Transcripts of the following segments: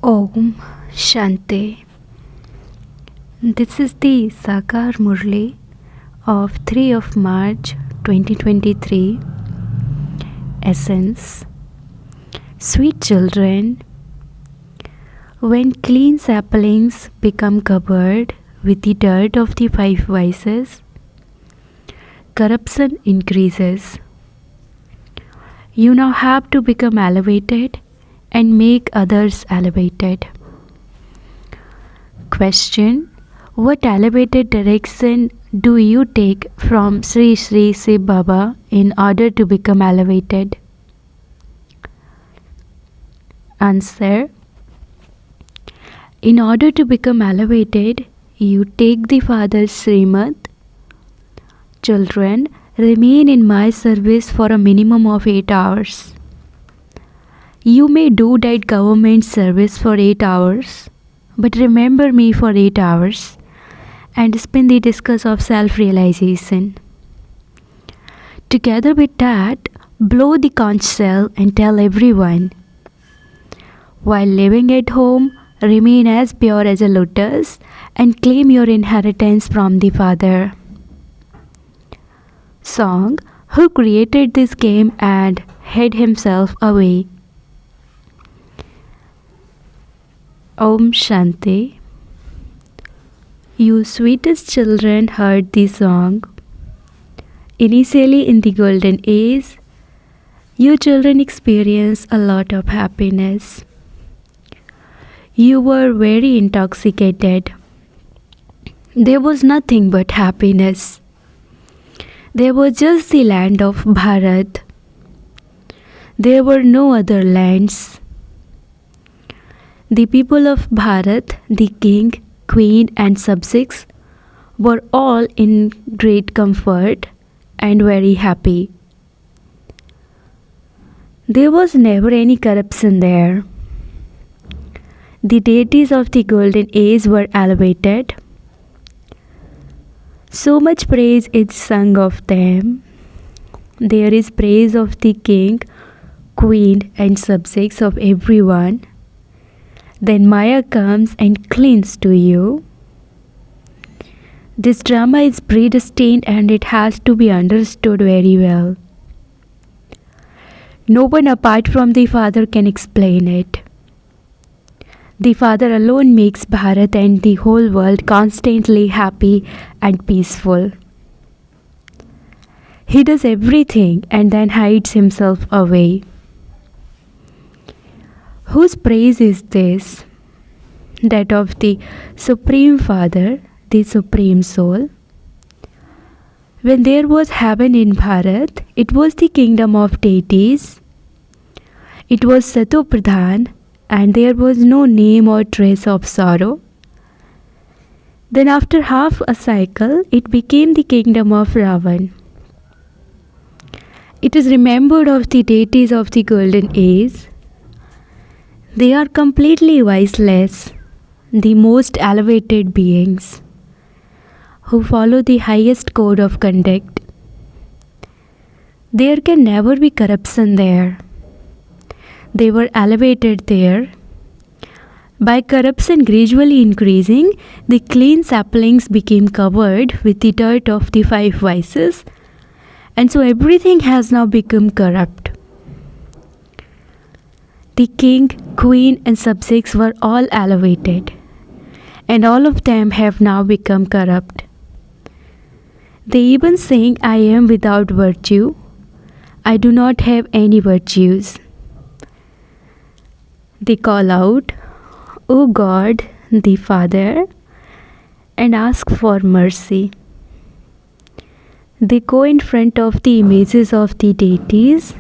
Om Shanti. This is the Sakar Murli of 3 of March 2023. Essence. Sweet children, when clean saplings become covered with the dirt of the five vices, corruption increases. You now have to become elevated and make others elevated. Question: what elevated direction do you take from Sri Sri Shiv Baba in order to become elevated? Answer: in order to become elevated, you take the Father's Srimad. Children, remain in my service for a minimum of 8 hours. You may do that government service for 8 hours, but remember me for 8 hours and spin the discus of self-realization. Together with that, blow the conch shell and tell everyone. While living at home, remain as pure as a lotus and claim your inheritance from the Father. Song: who created this game and hid himself away? Om Shanti. You sweetest children heard the song. Initially in the golden age, you children experienced a lot of happiness. You were very intoxicated. There was nothing but happiness. There was just the land of Bharat. There were no other lands. The people of Bharat, the king, queen and subjects, were all in great comfort and very happy. There was never any corruption there. The deities of the golden age were elevated. So much praise is sung of them. There is praise of the king, queen and subjects of everyone. Then Maya comes and clings to you. This drama is predestined and it has to be understood very well. No one apart from the Father can explain it. The Father alone makes Bharat and the whole world constantly happy and peaceful. He does everything and then hides himself away. Whose praise is this? That of the Supreme Father, the Supreme Soul. When there was heaven in Bharat, it was the kingdom of deities. It was Sato Pradhan and there was no name or trace of sorrow. Then after half a cycle, it became the kingdom of Ravan. It is remembered of the deities of the golden age. They are completely viceless, the most elevated beings, who follow the highest code of conduct. There can never be corruption there. They were elevated there. By corruption gradually increasing, the clean saplings became covered with the dirt of the five vices, and so everything has now become corrupt. The king, queen and subjects were all elevated, and all of them have now become corrupt. They even sing, I am without virtue. I do not have any virtues. They call out, O God, the Father, and ask for mercy. They go in front of the images of the deities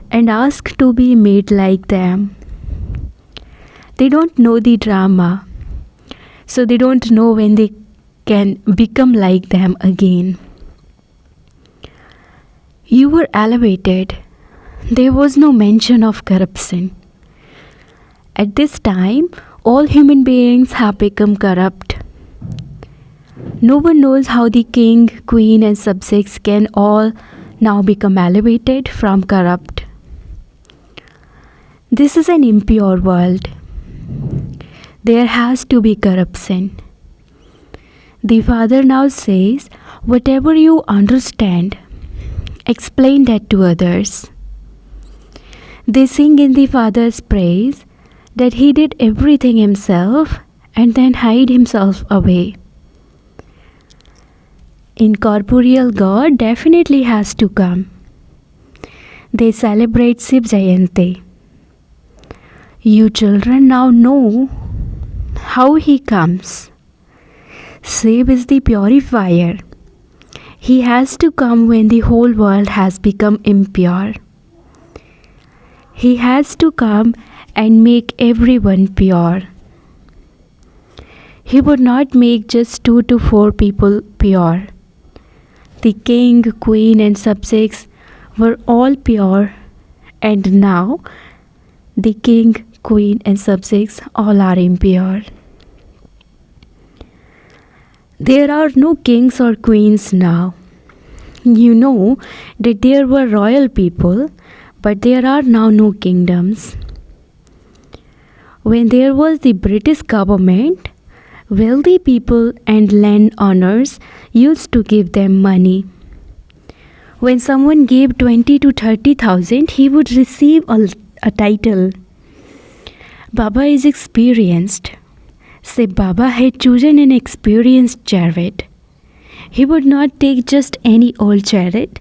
and ask to be made like them. They don't know the drama, so they don't know when they can become like them again. You were elevated. There was no mention of corruption. At this time, all human beings have become corrupt. No one knows how the king, queen and subjects can all now become elevated from corrupt. This is an impure world. there has to be corruption. The Father now says, whatever you understand, explain that to others. They sing in the Father's praise that He did everything Himself and then hide Himself away. Incorporeal God definitely has to come. They celebrate Shiv Jayanti. You children now know how He comes. Shiv is the purifier. He has to come when the whole world has become impure. He has to come and make everyone pure. He would not make just 2 to 4 people pure. The king, queen, and subjects were all pure, and now the king, queen, and subjects all are impure. There are no kings or queens now. You know that there were royal people, but there are now no kingdoms. When there was the British government, wealthy people and landowners used to give them money. When someone gave 20 to 30,000, he would receive a title. Baba is experienced. Say Baba had chosen an experienced chariot. He would not take just any old chariot.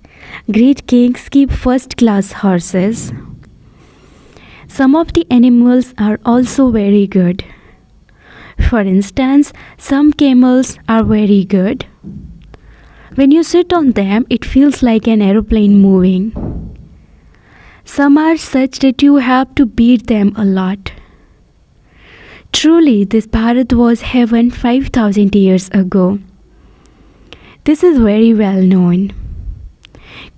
Great kings keep first-class horses. Some of the animals are also very good. For instance, some camels are very good. When you sit on them, it feels like an aeroplane moving. Some are such that you have to beat them a lot. Truly, this Bharat was heaven 5,000 years ago. This is very well known.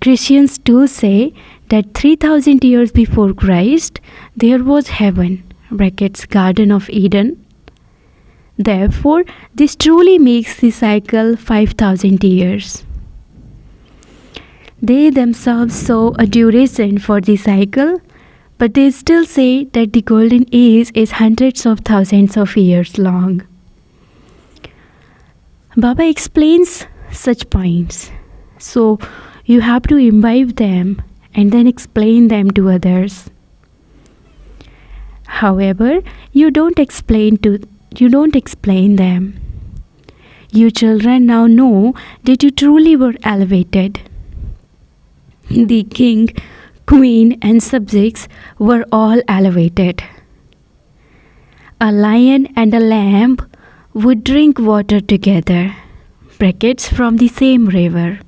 Christians too say that 3,000 years before Christ, there was heaven, brackets Garden of Eden. Therefore, this truly makes the cycle 5,000 years. They themselves saw a duration for the cycle, but they still say that the golden age is hundreds of thousands of years long. Baba explains such points. So, you have to imbibe them and then explain them to others. However, you don't explain them. You children now know that you truly were elevated. The king, queen, and subjects were all elevated. A lion and a lamb would drink water together, brackets from the same river.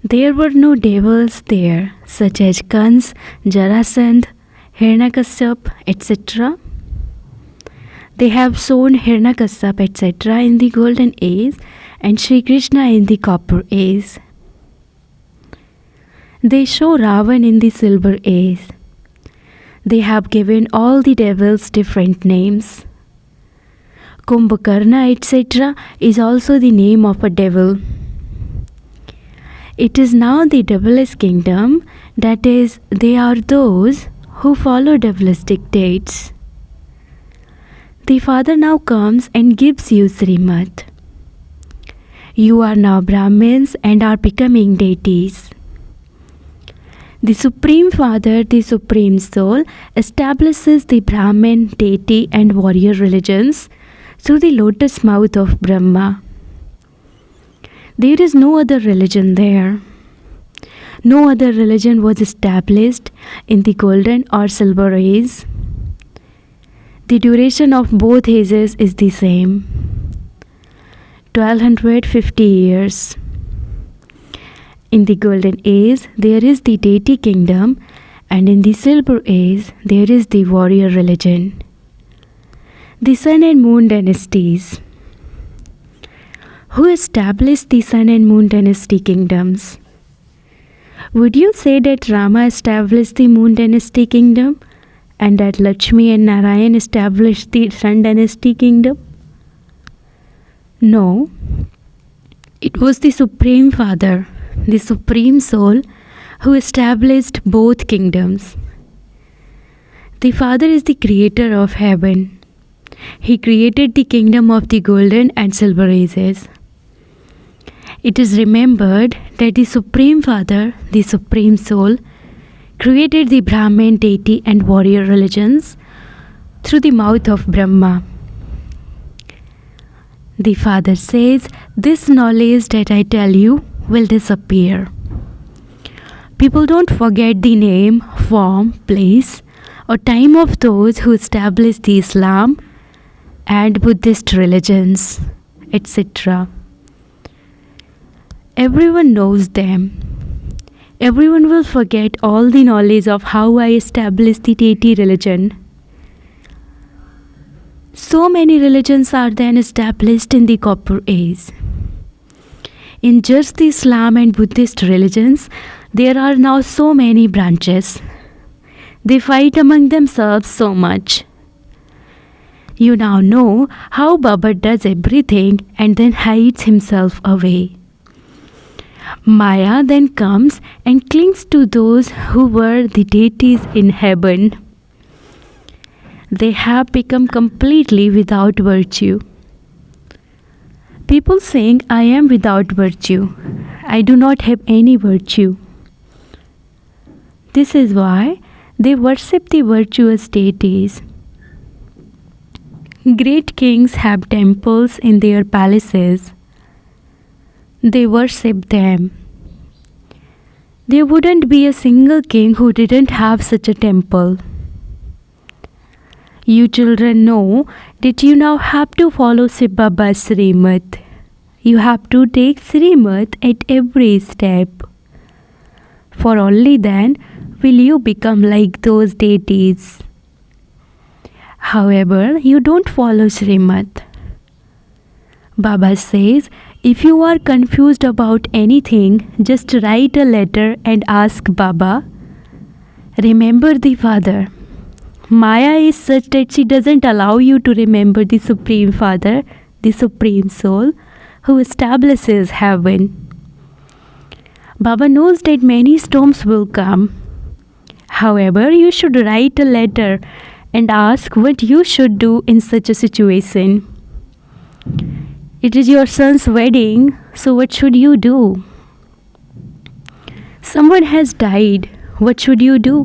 There were no devils there, such as Kans, Jarasandh, Hiranyakashipu, etc. They have shown Hiranyakashipu, etc. in the golden age and Sri Krishna in the copper age. They show Ravan in the silver age. They have given all the devils different names. Kumbhakarna, etc. is also the name of a devil. It is now the devilish kingdom, that is, they are those who follow devilish dictates. The Father now comes and gives you Srimad. You are now Brahmins and are becoming deities. The Supreme Father, the Supreme Soul, establishes the Brahmin, deity and warrior religions through the lotus mouth of Brahma. There is no other religion there. No other religion was established in the golden or silver age. The duration of both ages is the same, 1250 years. In the golden age, there is the deity kingdom, and in the silver age, there is the warrior religion. The sun and moon dynasties. Who established the sun and moon dynasty kingdoms? Would you say that Rama established the moon dynasty kingdom and that Lakshmi and Narayan established the sun dynasty kingdom? No. It was the Supreme Father, the Supreme Soul, who established both kingdoms. The Father is the creator of heaven. He created the kingdom of the golden and silver ages. It is remembered that the Supreme Father, the Supreme Soul, created the Brahmin deity and warrior religions through the mouth of Brahma. The Father says, "This knowledge that I tell you will disappear." People don't forget the name, form, place, or time of those who established the Islam and Buddhist religions, etc. Everyone knows them. Everyone will forget all the knowledge of how I established the deity religion. So many religions are then established in the Copper Age. In just the Islam and Buddhist religions, there are now so many branches. They fight among themselves so much. You now know how Baba does everything and then hides himself away. Maya then comes and clings to those who were the deities in heaven. They have become completely without virtue. People saying, "I am without virtue. I do not have any virtue." This is why they worship the virtuous deities. Great kings have temples in their palaces. They worship them. There wouldn't be a single king who didn't have such a temple. You children know that you now have to follow Shiv Baba's Srimad. You have to take Srimad at every step. For only then will you become like those deities. However, you don't follow Srimad. Baba says, if you are confused about anything, just write a letter and ask Baba. Remember the Father. Maya is such that she doesn't allow you to remember the Supreme Father, the Supreme Soul, who establishes heaven. Baba knows that many storms will come. However, you should write a letter and ask what you should do in such a situation. It is your son's wedding, so what should you do? Someone has died. What should you do?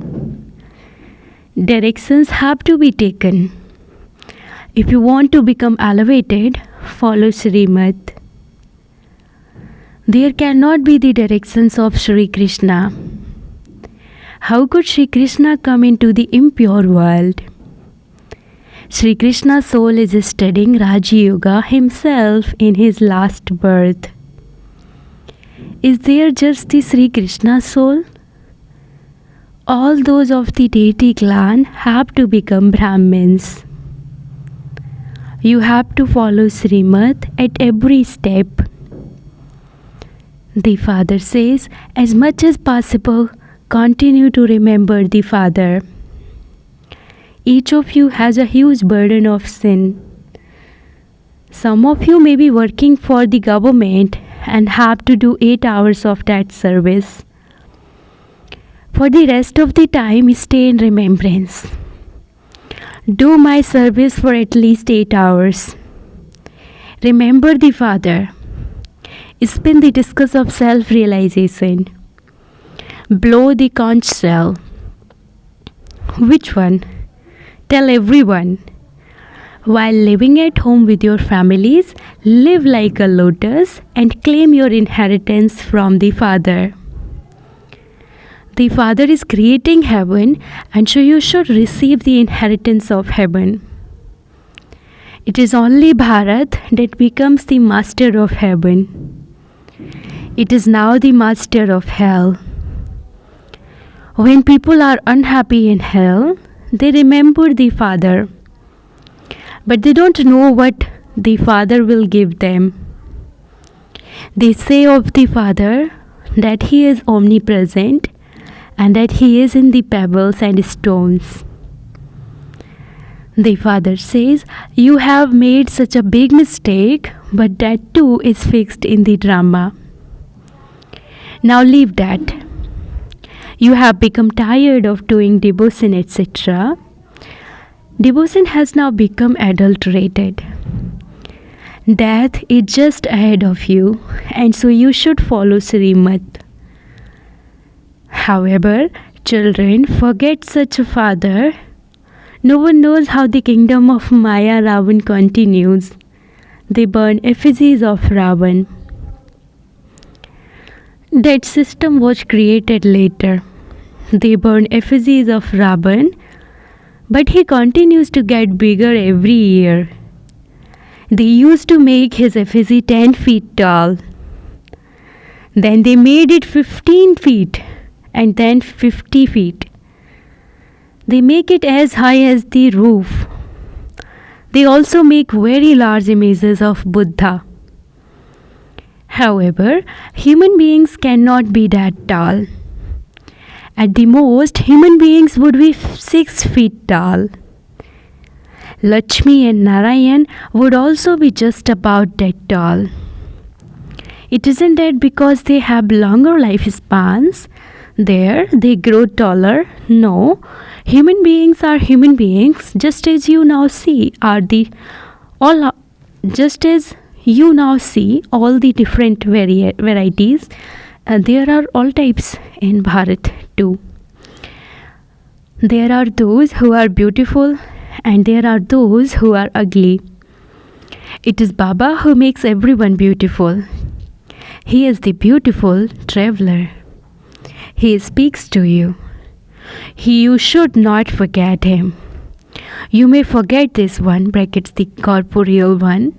Directions have to be taken. If you want to become elevated, follow Srimad. There cannot be the directions of Sri Krishna. How could Sri Krishna come into the impure world? Sri Krishna's soul is studying Raja Yoga himself in his last birth. Is there just the Sri Krishna soul? All those of the deity clan have to become Brahmins. You have to follow Srimad at every step. The Father says, as much as possible, continue to remember the Father. Each of you has a huge burden of sin. Some of you may be working for the government and have to do 8 hours of that service. For the rest of the time, stay in remembrance. Do my service for at least 8 hours. Remember the Father. Spin the discus of self-realization. Blow the conch shell. Which one? Tell everyone. While living at home with your families, live like a lotus and claim your inheritance from the Father. The Father is creating heaven, and so you should receive the inheritance of heaven. It is only Bharat that becomes the master of heaven. It is now the master of hell. When people are unhappy in hell, they remember the Father. But they don't know what the Father will give them. They say of the Father that He is omnipresent and that He is in the pebbles and stones. The Father says, you have made such a big mistake, but that too is fixed in the drama. Now leave that. You have become tired of doing devotion, etc. Devotion has now become adulterated. Death is just ahead of you, and so you should follow Srimad. However, children forget such a father. No one knows how the kingdom of Maya Ravan continues. They burn effigies of Ravan. That system was created later. They burn effigies of Ravan, but he continues to get bigger every year. They used to make his effigy 10 feet tall. Then they made it 15 feet and then 50 feet. They make it as high as the roof. They also make very large images of Buddha. However, human beings cannot be that tall. At the most, human beings would be 6 feet tall. Lakshmi and Narayan would also be just about that tall. It isn't that because they have longer lifespans, they grow taller. No, human beings are human beings, just as you now see all the different varieties. There are all types in Bharat too. There are those who are beautiful and there are those who are ugly. It is Baba who makes everyone beautiful. He is the beautiful traveler. He speaks to you. You should not forget him. You may forget this one, brackets the corporeal one.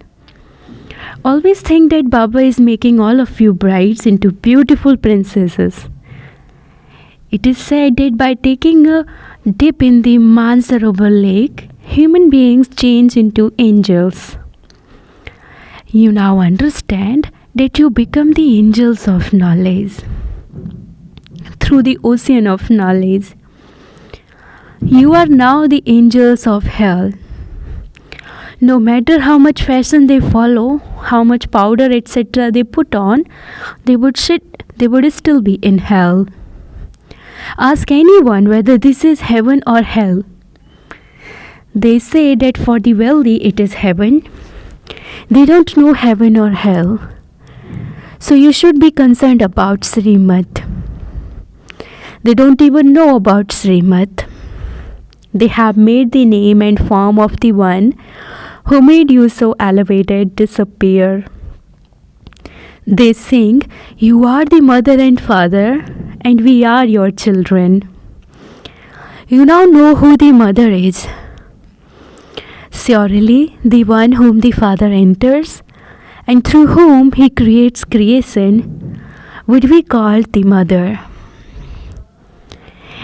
Always think that Baba is making all of you brides into beautiful princesses. It is said that by taking a dip in the Mansarovar lake, human beings change into angels. You now understand that you become the angels of knowledge. Through the ocean of knowledge, you are now the angels of hell. No matter how much fashion they follow, how much powder etc. they put on, they would still be in hell. Ask anyone whether this is heaven or hell. They say that for the wealthy it is heaven. They don't know heaven or hell. So you should be concerned about Srimad. They don't even know about Srimad. They have made the name and form of the one who made you so elevated disappear. They sing, "You are the mother and father, and we are your children." You now know who the mother is. Surely, the one whom the Father enters, and through whom he creates creation, would be called the mother.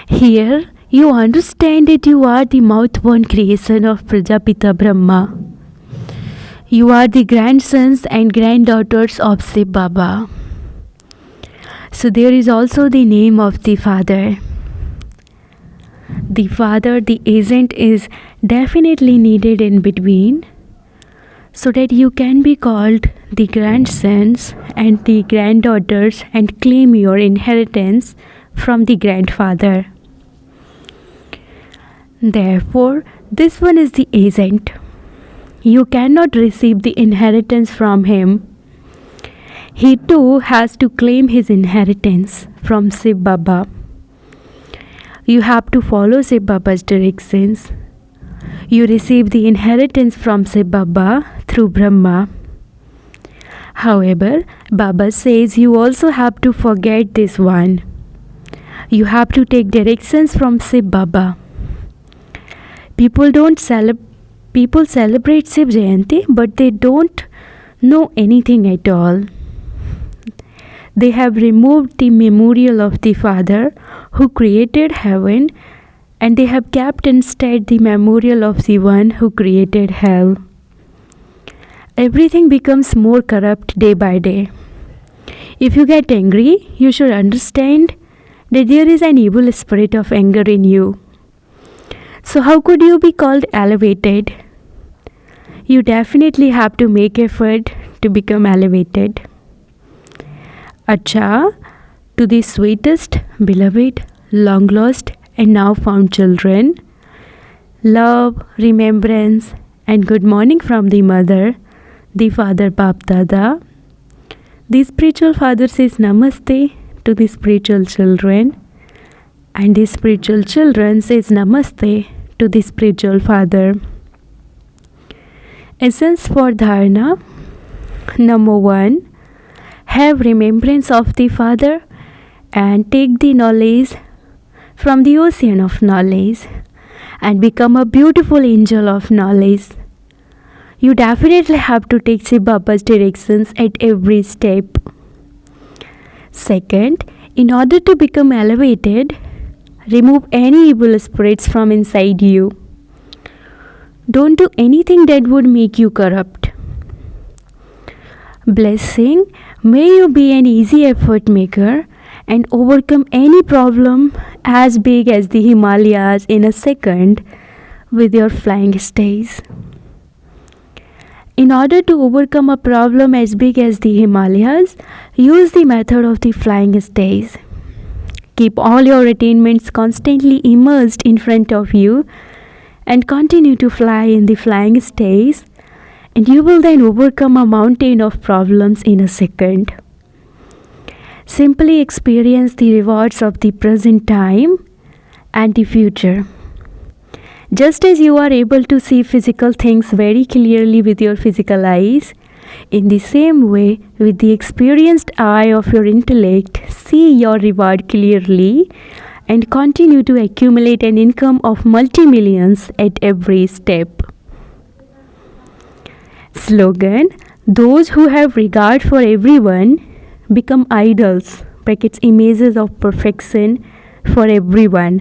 Here, you understand that you are the mouth-born creation of Prajapita Brahma. You are the grandsons and granddaughters of Shiv Baba. So there is also the name of the Father. The Father, the agent, is definitely needed in between so that you can be called the grandsons and the granddaughters and claim your inheritance from the grandfather. Therefore, this one is the agent. You cannot receive the inheritance from him. He too has to claim his inheritance from Shiv Baba. You have to follow Shiv Baba's directions. You receive the inheritance from Shiv Baba through Brahma. However, Baba says you also have to forget this one. You have to take directions from Shiv Baba. People celebrate Shiv Jayanti, but they don't know anything at all. They have removed the memorial of the Father who created heaven, and they have kept instead the memorial of the one who created hell. Everything becomes more corrupt day by day. If you get angry, you should understand that there is an evil spirit of anger in you. So how could you be called elevated? You definitely have to make effort to become elevated. Acha, to the sweetest, beloved, long lost and now found children, love, remembrance, and good morning from the mother, the father Bap Dada. The spiritual father says namaste to the spiritual children, and the spiritual children says namaste to the spiritual father. Essence for dharana. Number 1. Have remembrance of the father and take the knowledge from the ocean of knowledge and become a beautiful angel of knowledge. You definitely have to take Shiv Baba's directions at every step. Second, in order to become elevated, remove any evil spirits from inside you. Don't do anything that would make you corrupt. Blessing, may you be an easy effort maker and overcome any problem as big as the Himalayas in a second with your flying stays. In order to overcome a problem as big as the Himalayas, use the method of the flying stays. Keep all your attainments constantly immersed in front of you and continue to fly in the flying stays, and you will then overcome a mountain of problems in a second. Simply experience the rewards of the present time and the future. Just as you are able to see physical things very clearly with your physical eyes, in the same way, with the experienced eye of your intellect, see your reward clearly and continue to accumulate an income of multi-millions at every step. Slogan: those who have regard for everyone become idols, brackets images of perfection for everyone.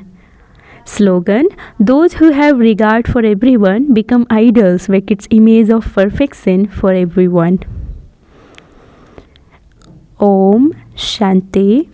Slogan: those who have regard for everyone become idols, brackets image of perfection for everyone. Om Shanti.